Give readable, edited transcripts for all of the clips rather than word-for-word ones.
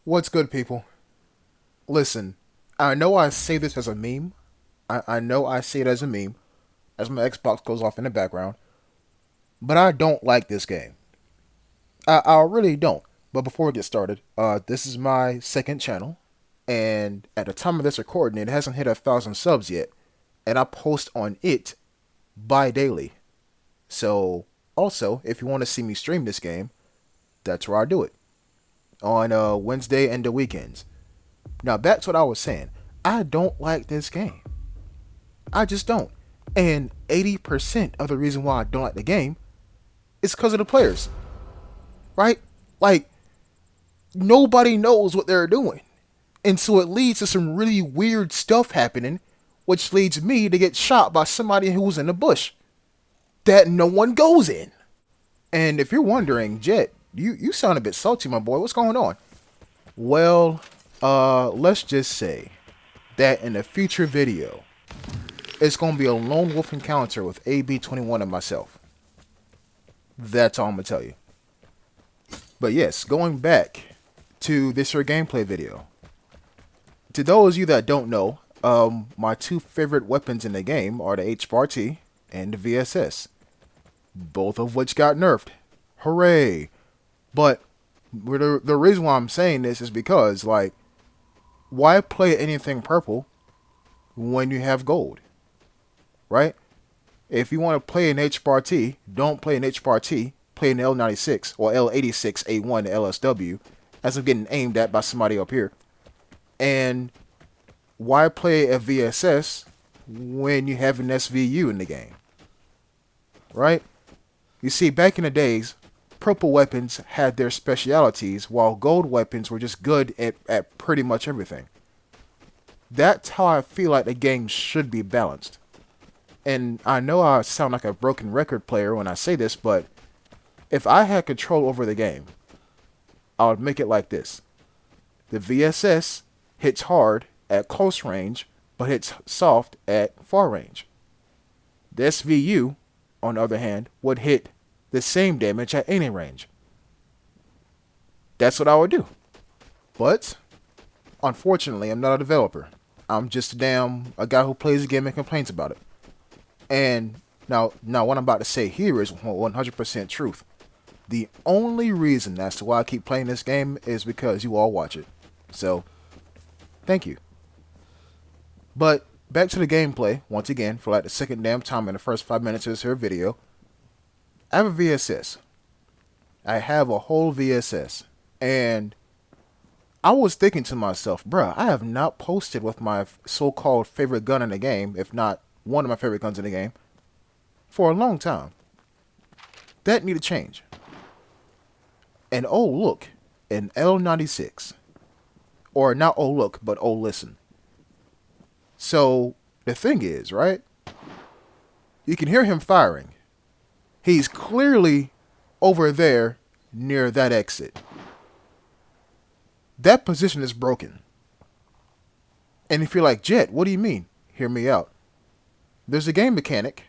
What's good, people? Listen, I know I say this as a meme. I know I say it as a meme, as my Xbox goes off in the background, but I don't like this game. I really don't. But before we get started, this is my second channel, and at the time of this recording, it hasn't hit 1,000 subs yet, and I post on it bi-daily. So, also, if you want to see me stream this game, that's where I do it, on Wednesday and the weekends. Now, back to what I was saying. I don't like this game. I just don't. And 80% of the reason why I don't like the game is because of the players, right? Like, nobody knows what they're doing. And so it leads to some really weird stuff happening, which leads me to get shot by somebody who's in the bush that no one goes in. And if you're wondering, Jet, you sound a bit salty, my boy. What's going on? Well, let's just say that in a future video, it's going to be a lone wolf encounter with AB21 and myself. That's all I'm going to tell you. But yes, going back to this here gameplay video. To those of you that don't know, my two favorite weapons in the game are the H-Bar-T and the VSS. Both of which got nerfed. Hooray! But the reason why I'm saying this is because, like, why play anything purple when you have gold? Right? If you want to play an H-Bar-T, don't play an H-Bar-T, play an L96 or L86A1 LSW, as I'm getting aimed at by somebody up here. And why play a VSS when you have an SVU in the game? Right? You see, back in the days, purple weapons had their specialities, while gold weapons were just good at pretty much everything. That's how I feel like the game should be balanced. And I know I sound like a broken record player when I say this, but if I had control over the game, I would make it like this. The VSS hits hard at close range, but hits soft at far range. The SVU, on the other hand, would hit the same damage at any range. That's what I would do. But, unfortunately, I'm not a developer. I'm just a guy who plays the game and complains about it. And now what I'm about to say here is 100% truth. The only reason as to why I keep playing this game is because you all watch it. So, thank you. But, back to the gameplay, once again, for like the second damn time in the first 5 minutes of this here video. I have a VSS. I have a whole VSS. And I was thinking to myself, bruh, I have not posted with my so-called favorite gun in the game, if not one of my favorite guns in the game, for a long time. That need to change. And oh look, an L96. Or not oh look, but oh listen. So, the thing is, right? You can hear him firing. He's clearly over there near that exit. That position is broken. And if you're like, Jet, what do you mean? Hear me out. There's a game mechanic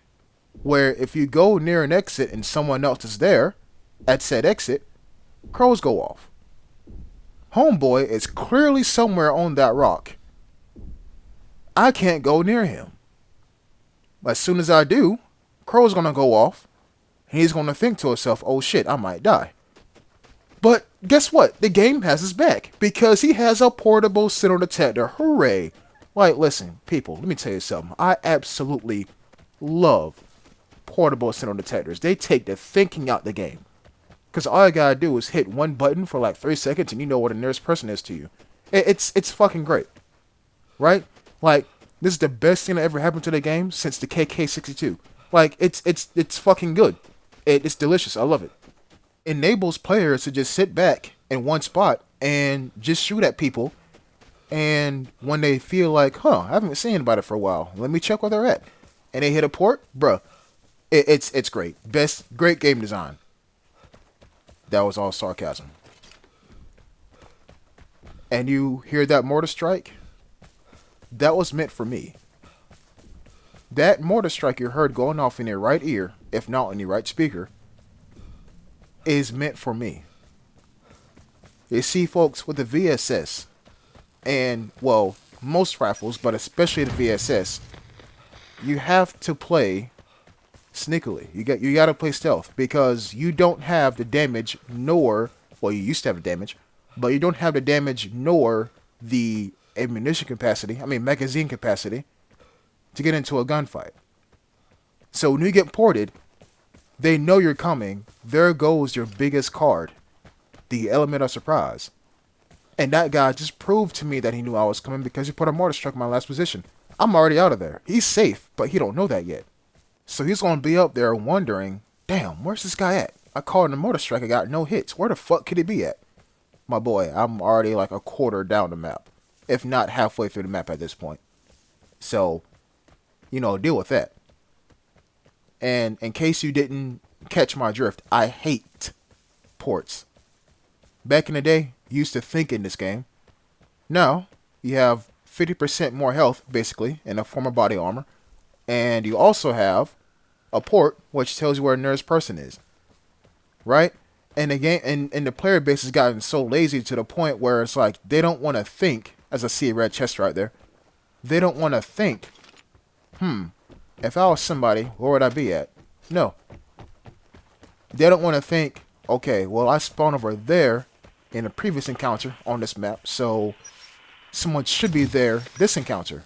where if you go near an exit and someone else is there at said exit, crows go off. Homeboy is clearly somewhere on that rock. I can't go near him. As soon as I do, crow's gonna go off. He's gonna think to himself, oh shit, I might die. But guess what? The game has his back because he has a portable signal detector. Hooray. Like, listen, people, let me tell you something. I absolutely love portable signal detectors. They take the thinking out the game. Because all you gotta do is hit one button for like 3 seconds and you know where the nearest person is to you. It's fucking great. Right? Like, this is the best thing that ever happened to the game since the KK62. Like, it's fucking good. It's delicious. I love it. Enables players to just sit back in one spot and just shoot at people. And when they feel like, huh, I haven't seen anybody for a while. Let me check where they're at. And they hit a port, bruh. It's great. Great game design. That was all sarcasm. And you hear that mortar strike? That was meant for me. That mortar strike you heard going off in your right ear, if not in your right speaker, is meant for me. You see, folks, with the VSS, and well, most rifles, but especially the VSS, you have to play sneakily. You got to play stealth because you don't have the damage nor well, you used to have the damage, but you don't have the damage nor the ammunition capacity. I mean magazine capacity to get into a gunfight. So when you get ported, they know you're coming. There goes your biggest card, the element of surprise. And that guy just proved to me that he knew I was coming because he put a mortar strike in my last position. I'm already out of there. He's safe, but he don't know that yet. So he's gonna be up there wondering, damn, where's this guy at? I called in a mortar strike, I got no hits. Where the fuck could he be at? My boy, I'm already like a quarter down the map. If not halfway through the map at this point. So, deal with that. And in case you didn't catch my drift, I hate ports. Back in the day, you used to think in this game. Now, you have 50% more health, basically, in a form of body armor. And you also have a port, which tells you where the nearest person is. Right? And the game, and the player base has gotten so lazy to the point where it's like, they don't want to think, as I see a red chest right there, they don't want to think, if I was somebody, where would I be at? No. They don't want to think, okay, well, I spawned over there in a previous encounter on this map, so someone should be there this encounter.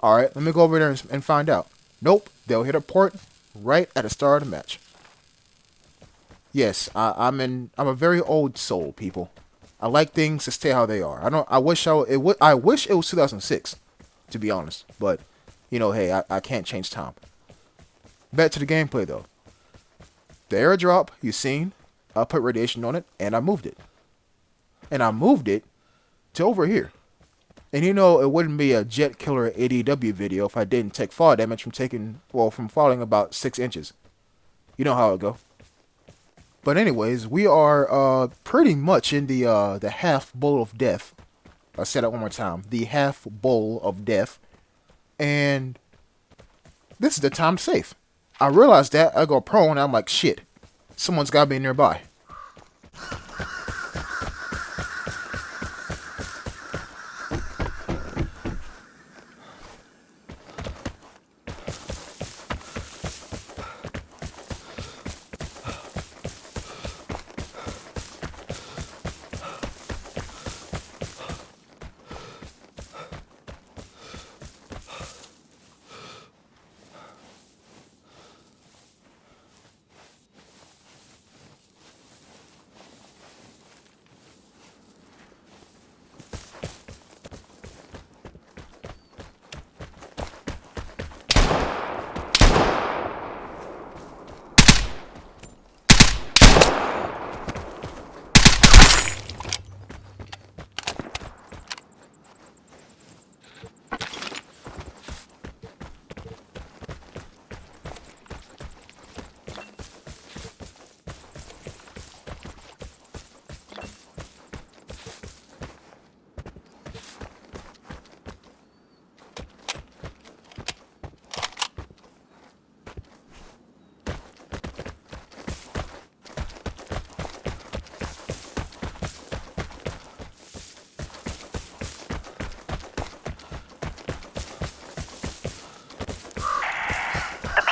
Alright, let me go over there and find out. Nope, they'll hit a port right at the start of the match. Yes, I'm a very old soul, people. I like things to stay how they are. I wish it was 2006, to be honest, but hey, I can't change time. Back to the gameplay though. The airdrop you seen, I put radiation on it and I moved it. And I moved it to over here. And it wouldn't be a Jet Killer ADW video if I didn't take fall damage from falling about 6 inches. You know how it go. But anyways, we are pretty much in the half bowl of death. I'll say that one more time. The half bowl of death. And this is the time to save. I realized that. I go prone and I'm like, shit. Someone's got to be nearby.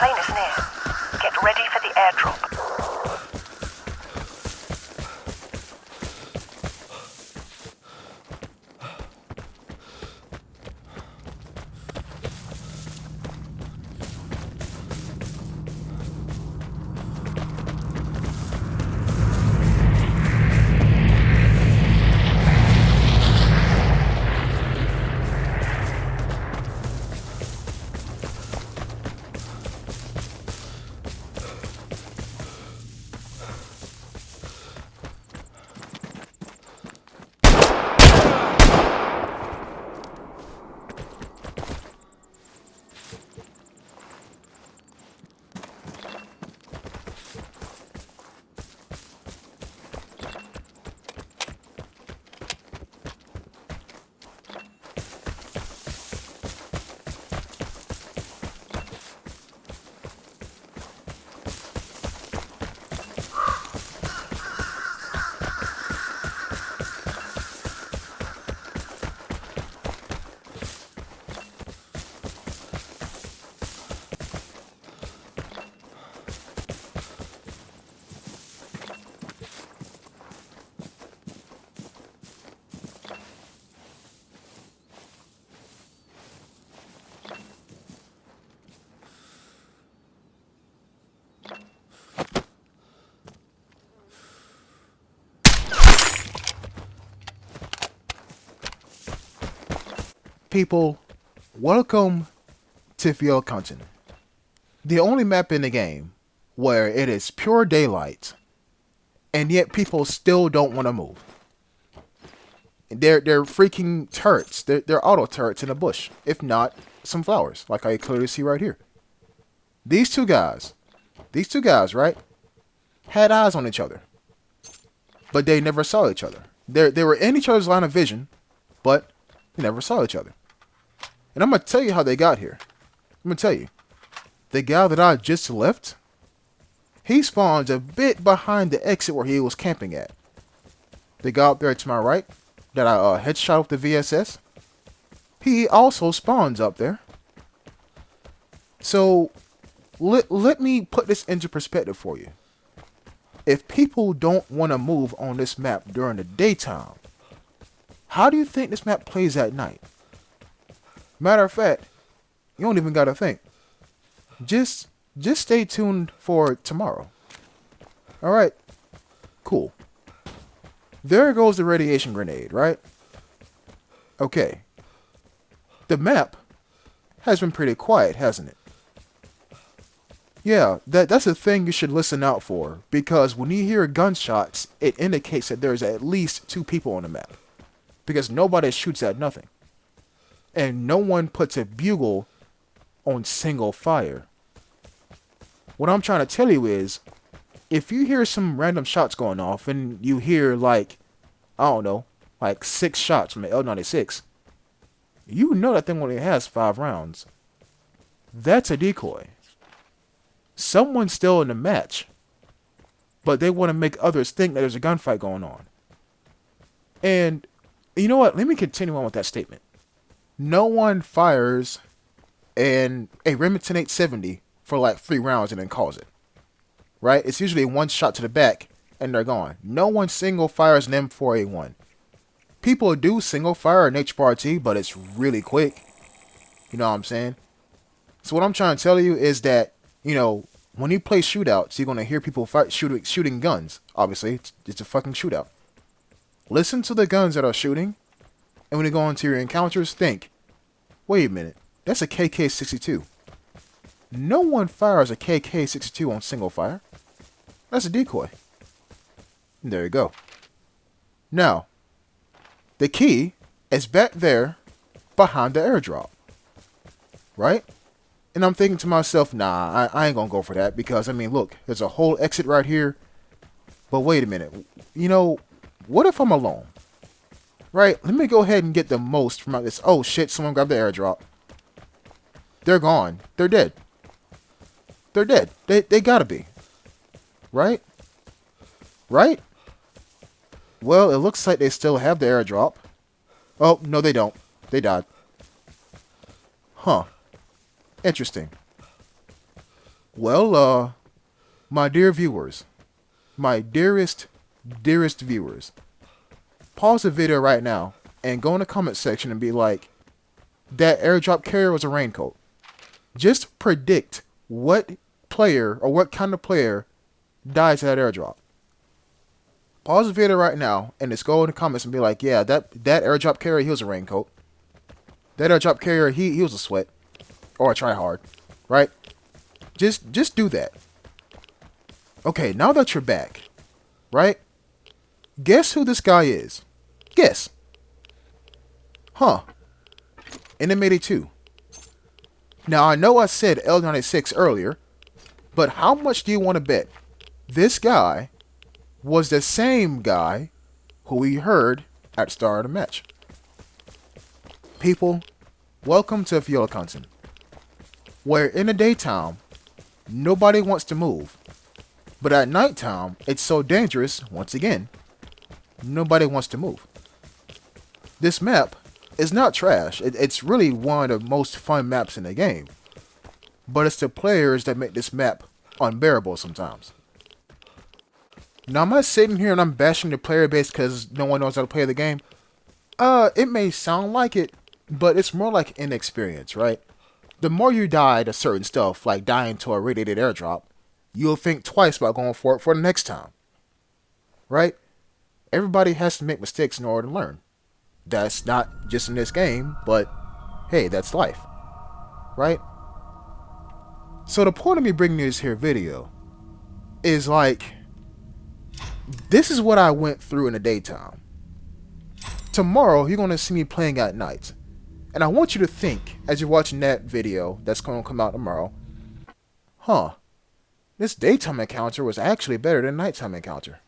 Plane is near. Get ready for the airdrop. People, welcome to Fjellkanten, the only map in the game where it is pure daylight, and yet people still don't want to move. They're freaking turrets. They're auto turrets in a bush, if not some flowers, like I clearly see right here. These two guys, right, had eyes on each other, but they never saw each other. They were in each other's line of vision, but they never saw each other. And I'm gonna tell you how they got here. I'm gonna tell you. The guy that I just left, he spawns a bit behind the exit where he was camping at. The guy up there to my right, that I headshot with the VSS, he also spawns up there. So, let me put this into perspective for you. If people don't want to move on this map during the daytime, how do you think this map plays at night? Matter of fact, you don't even gotta think. Just stay tuned for tomorrow. Alright, cool. There goes the radiation grenade, right? Okay. The map has been pretty quiet, hasn't it? Yeah, that's a thing you should listen out for, because when you hear gunshots, it indicates that there's at least two people on the map. Because nobody shoots at nothing. And no one puts a bugle on single fire. What I'm trying to tell you is, if you hear some random shots going off and you hear like, I don't know, like 6 shots from an L96, you know that thing only has 5 rounds. That's a decoy. Someone's still in the match, but they want to make others think that there's a gunfight going on. And you know what? Let me continue on with that statement. No one fires a Remington 870 for like 3 rounds and then calls it. Right? It's usually one shot to the back and they're gone. No one single fires an M4A1. People do single fire an HBRT, but it's really quick. You know what I'm saying? So what I'm trying to tell you is that, you know, when you play shootouts, you're going to hear people shooting guns. Obviously, it's a fucking shootout. Listen to the guns that are shooting, and when you go into your encounters, think, wait a minute, that's a KK-62. No one fires a KK-62 on single fire. That's a decoy. And there you go. Now, the key is back there behind the airdrop. Right? And I'm thinking to myself, nah, I ain't gonna go for that, because, I mean, look, there's a whole exit right here. But wait a minute. You know, what if I'm alone? Right? Let me go ahead and get the most from this. Oh shit, someone grabbed the airdrop. They're gone. They're dead. They're dead. They gotta be. Right? Right? Well, it looks like they still have the airdrop. Oh, no they don't. They died. Huh. Interesting. Well, my dear viewers, my dearest viewers, pause the video right now and go in the comment section and be like, that airdrop carrier was a raincoat. Just predict what player or what kind of player dies at that airdrop. Pause the video right now and just go in the comments and be like, yeah, that airdrop carrier, he was a raincoat. That airdrop carrier, he was a sweat. Or a try hard. Right? Just do that. Okay, now that you're back, right? Guess who this guy is? Guess. Huh. NM82. Now, I know I said L96 earlier, but how much do you want to bet this guy was the same guy who we heard at the start of the match? People, welcome to Fjellkanten, where in the daytime, nobody wants to move. But at nighttime, it's so dangerous, once again, nobody wants to move. This map is not trash. It's really one of the most fun maps in the game. But it's the players that make this map unbearable sometimes. Now, am I sitting here and I'm bashing the player base because no one knows how to play the game? It may sound like it, but it's more like inexperience, right? The more you die to certain stuff, like dying to a radiated airdrop, you'll think twice about going for it for the next time. Right? Everybody has to make mistakes in order to learn. That's not just in this game, but hey, that's life, right? So the point of me bringing this here video is like, this is what I went through in the daytime. Tomorrow, you're going to see me playing at night. And I want you to think, as you're watching that video that's going to come out tomorrow, huh, this daytime encounter was actually better than nighttime encounter.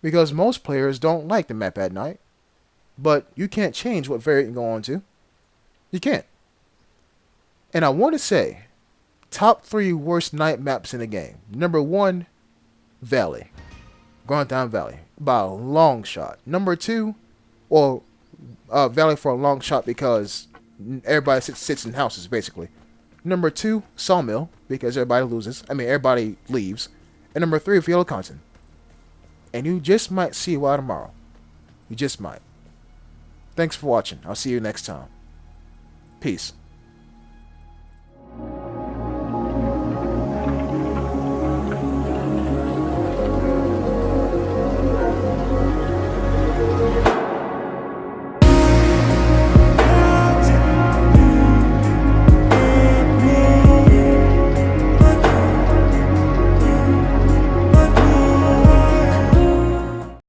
Because most players don't like the map at night, but you can't change what variant you go on to. You can't. And I want to say, top 3 worst night maps in the game. Number 1, Valley. Grand Down Valley. By a long shot. Number 2, well, Valley for a long shot because everybody sits in houses, basically. Number 2, Sawmill, because everybody leaves. And number 3, Fjellkanten. And you just might see why tomorrow. You just might. Thanks for watching. I'll see you next time. Peace.